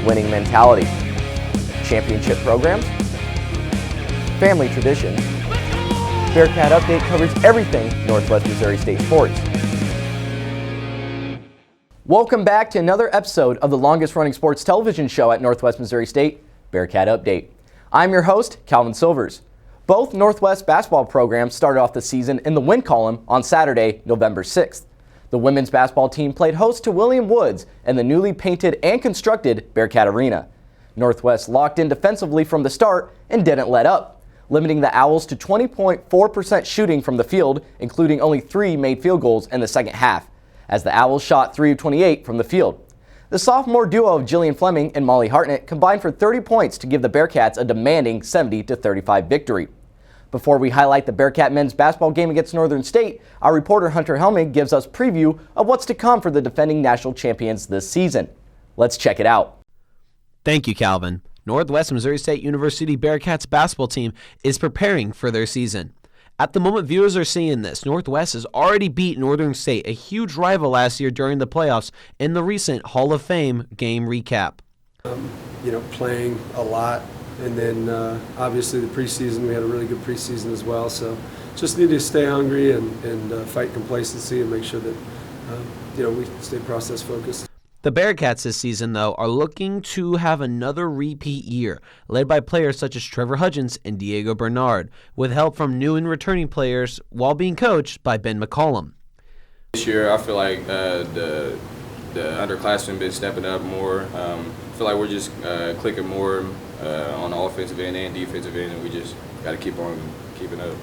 winning mentality, championship programs, family tradition. Bearcat Update covers everything Northwest Missouri State sports. Welcome back to another episode of the longest running sports television show at Northwest Missouri State, Bearcat Update. I'm your host, Calvin Silvers. Both Northwest basketball programs started off the season in the win column on Saturday, November 6th. The women's basketball team played host to William Woods in the newly painted and constructed Bearcat Arena. Northwest locked in defensively from the start and didn't let up, limiting the Owls to 20.4% shooting from the field, including only 3 made field goals in the second half, as the Owls shot 3 of 28 from the field. The sophomore duo of Jillian Fleming and Molly Hartnett combined for 30 points to give the Bearcats a demanding 70-35 victory. Before we highlight the Bearcat men's basketball game against Northern State, our reporter Hunter Helmig gives us preview of what's to come for the defending national champions this season. Let's check it out. Thank you, Calvin. Northwest Missouri State University Bearcats basketball team is preparing for their season. At the moment viewers are seeing this, Northwest has already beat Northern State, a huge rival last year during the playoffs, in the recent Hall of Fame game recap. Playing a lot, and then obviously the preseason, we had a really good preseason as well, so just need to stay hungry and fight complacency and make sure that we stay process focused. The Bearcats this season, though, are looking to have another repeat year, led by players such as Trevor Hudgens and Diego Bernard, with help from new and returning players while being coached by Ben McCollum. This year, I feel like the underclassmen been stepping up more. I feel like we're just clicking more on the offensive end and defensive end, and we just got to keep on keeping up.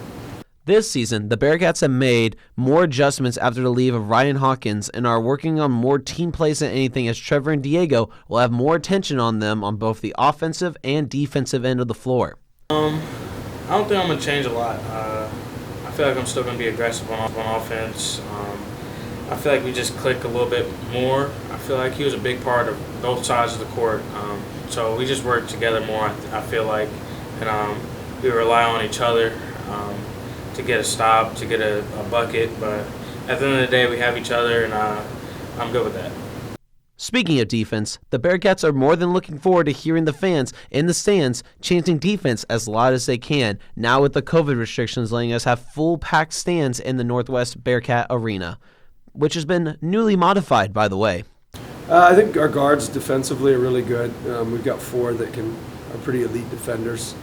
This season, the Bearcats have made more adjustments after the leave of Ryan Hawkins and are working on more team plays than anything, as Trevor and Diego will have more attention on them on both the offensive and defensive end of the floor. I don't think I'm going to change a lot. I feel like I'm still going to be aggressive on offense. I feel like we just click a little bit more. I feel like he was a big part of both sides of the court. So we just work together more, I feel like. And we rely on each other to get a stop, to get a bucket. But at the end of the day, we have each other, and I'm good with that. Speaking of defense, the Bearcats are more than looking forward to hearing the fans in the stands chanting defense as loud as they can, now with the COVID restrictions letting us have full packed stands in the Northwest Bearcat Arena, which has been newly modified, by the way. I think our guards defensively are really good. We've got 4 that are pretty elite defenders.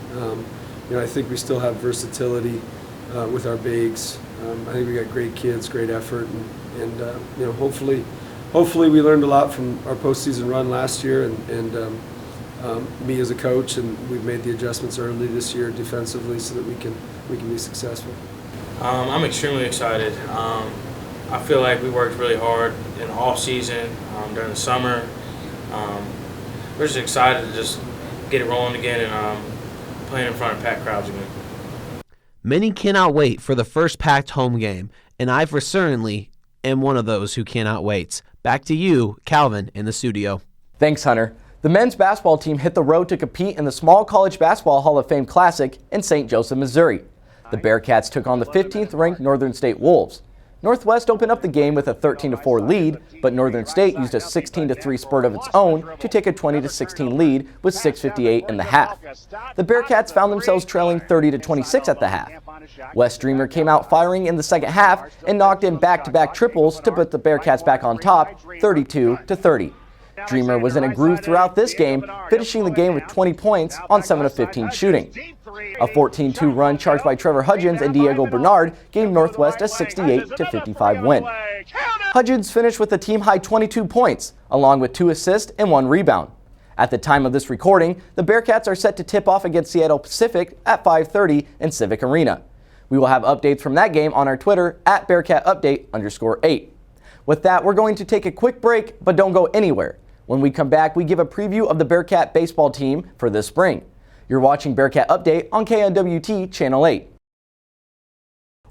I think we still have versatility with our bigs. I think we got great kids, great effort, and hopefully we learned a lot from our postseason run last year, and me as a coach, and we've made the adjustments early this year defensively so that we can be successful. I'm extremely excited. I feel like we worked really hard in the off season, during the summer. We're just excited to just get it rolling again and playing in front of packed crowds again. Many cannot wait for the first packed home game, and I for certainly am one of those who cannot wait. Back to you, Calvin, in the studio. Thanks, Hunter. The men's basketball team hit the road to compete in the Small College Basketball Hall of Fame Classic in St. Joseph, Missouri. The Bearcats took on the 15th-ranked Northern State Wolves. Northwest opened up the game with a 13-4 lead, but Northern State used a 16-3 spurt of its own to take a 20-16 lead with 6:58 in the half. The Bearcats found themselves trailing 30-26 at the half. Wes Dreamer came out firing in the second half and knocked in back-to-back triples to put the Bearcats back on top, 32-30. Dreamer was in a groove throughout this game, finishing the game with 20 points on 7 of 15 shooting. A 14-2 run charged by Trevor Hudgens and Diego Bernard gave Northwest a 68-55 win. Hudgens finished with a team-high 22 points, along with 2 assists and 1 rebound. At the time of this recording, the Bearcats are set to tip off against Seattle Pacific at 5:30 in Civic Arena. We will have updates from that game on our Twitter at BearcatUpdate_8. With that, we're going to take a quick break, but don't go anywhere. When we come back, we give a preview of the Bearcat baseball team for this spring. You're watching Bearcat Update on KNWT Channel 8.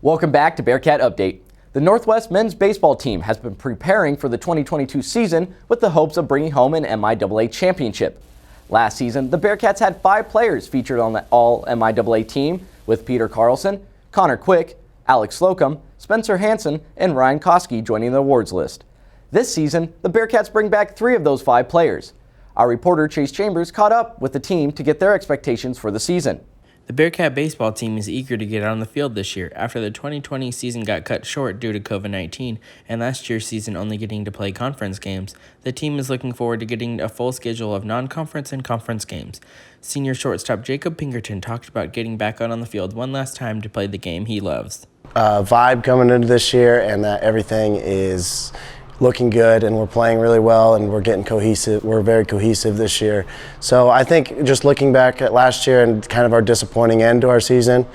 Welcome back to Bearcat Update. The Northwest men's baseball team has been preparing for the 2022 season with the hopes of bringing home an MIAA championship. Last season, the Bearcats had 5 players featured on the All-MIAA team, with Peter Carlson, Connor Quick, Alex Slocum, Spencer Hansen, and Ryan Koski joining the awards list. This season, the Bearcats bring back 3 of those 5 players. Our reporter Chase Chambers caught up with the team to get their expectations for the season. The Bearcat baseball team is eager to get on the field this year after the 2020 season got cut short due to COVID-19 and last year's season only getting to play conference games. The team is looking forward to getting a full schedule of non-conference and conference games. Senior shortstop Jacob Pinkerton talked about getting back out on the field one last time to play the game he loves. Vibe coming into this year, and that everything is looking good and we're playing really well and we're getting cohesive. We're very cohesive this year. So I think just looking back at last year and kind of our disappointing end to our season,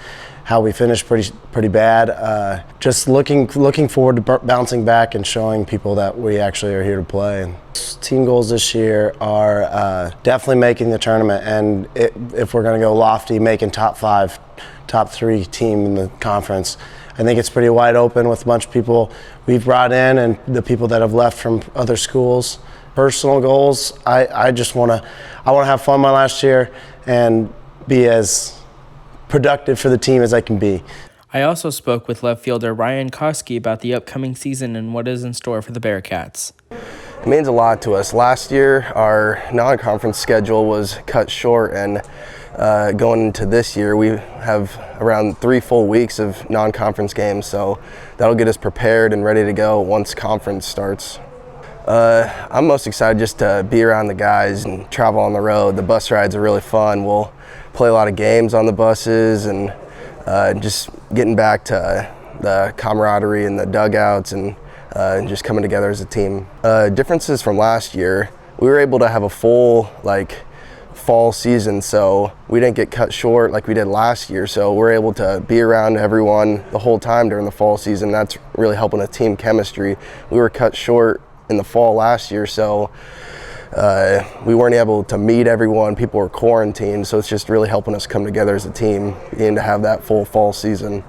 how we finished pretty bad. Just looking forward to bouncing back and showing people that we actually are here to play. Team goals this year are definitely making the tournament, and if we're going to go lofty, making top 5, top 3 team in the conference. I think it's pretty wide open with a bunch of people we've brought in and the people that have left from other schools. Personal goals, I want to have fun my last year and be as productive for the team as I can be. I also spoke with left fielder Ryan Koski about the upcoming season and what is in store for the Bearcats. It means a lot to us. Last year, our non-conference schedule was cut short, and going into this year, we have around 3 full weeks of non-conference games, so that'll get us prepared and ready to go once conference starts. I'm most excited just to be around the guys and travel on the road. The bus rides are really fun. We'll play a lot of games on the buses and just getting back to the camaraderie and the dugouts and just coming together as a team. Differences from last year, we were able to have a full fall season, so we didn't get cut short like we did last year, so we're able to be around everyone the whole time during the fall season. That's really helping with team chemistry. We were cut short in the fall last year, so we weren't able to meet everyone. People were quarantined, so it's just really helping us come together as a team and to have that full fall season.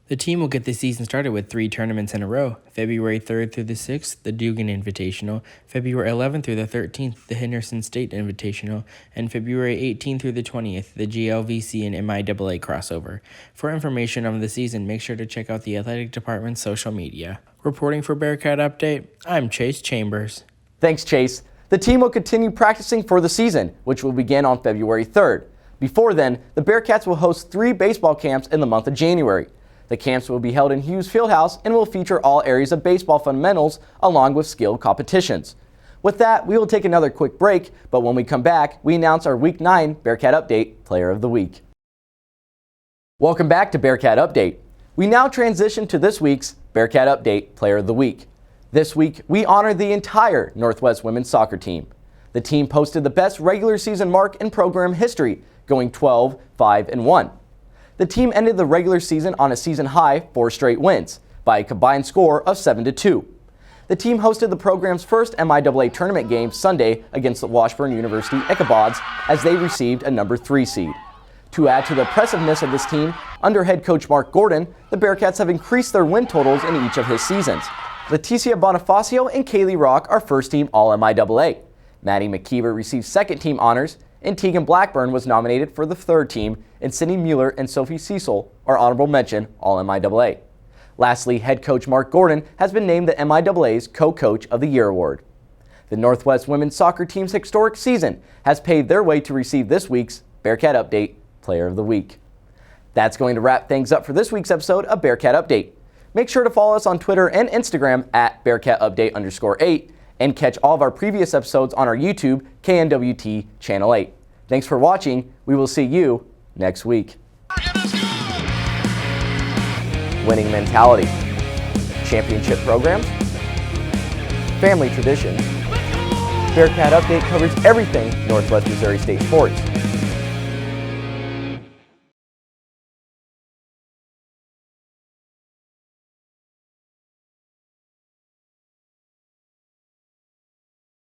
The team will get the season started with 3 tournaments in a row: February 3rd through the 6th, the Dugan Invitational; February 11th through the 13th, the Henderson State Invitational; and February 18th through the 20th, the GLVC and MIAA crossover. For information on the season, make sure to check out the athletic department's social media. Reporting for Bearcat Update, I'm Chase Chambers. Thanks, Chase. The team will continue practicing for the season, which will begin on February 3rd. Before then, the Bearcats will host 3 baseball camps in the month of January. The camps will be held in Hughes Fieldhouse and will feature all areas of baseball fundamentals along with skill competitions. With that, we will take another quick break, but when we come back, we announce our Week 9 Bearcat Update Player of the Week. Welcome back to Bearcat Update. We now transition to this week's Bearcat Update Player of the Week. This week, we honor the entire Northwest women's soccer team. The team posted the best regular season mark in program history, going 12-5-1. The team ended the regular season on a season high 4 straight wins by a combined score of 7-2. The team hosted the program's first MIAA tournament game Sunday against the Washburn University Ichabods as they received a number 3 seed. To add to the impressiveness of this team, under head coach Mark Gordon, the Bearcats have increased their win totals in each of his seasons. Leticia Bonifacio and Kaylee Rock are first-team All-MIAA. Maddie McKeever received second-team honors, and Tegan Blackburn was nominated for the 3rd team, and Sydney Mueller and Sophie Cecil are honorable mention All-MIAA. Lastly, head coach Mark Gordon has been named the MIAA's Co-Coach of the Year award. The Northwest women's soccer team's historic season has paved their way to receive this week's Bearcat Update Player of the Week. That's going to wrap things up for this week's episode of Bearcat Update. Make sure to follow us on Twitter and Instagram at BearcatUpdate_8 and catch all of our previous episodes on our YouTube KNWT Channel 8. Thanks for watching. We will see you next week. Winning mentality, championship programs, family tradition. Bearcat Update covers everything Northwest Missouri State sports.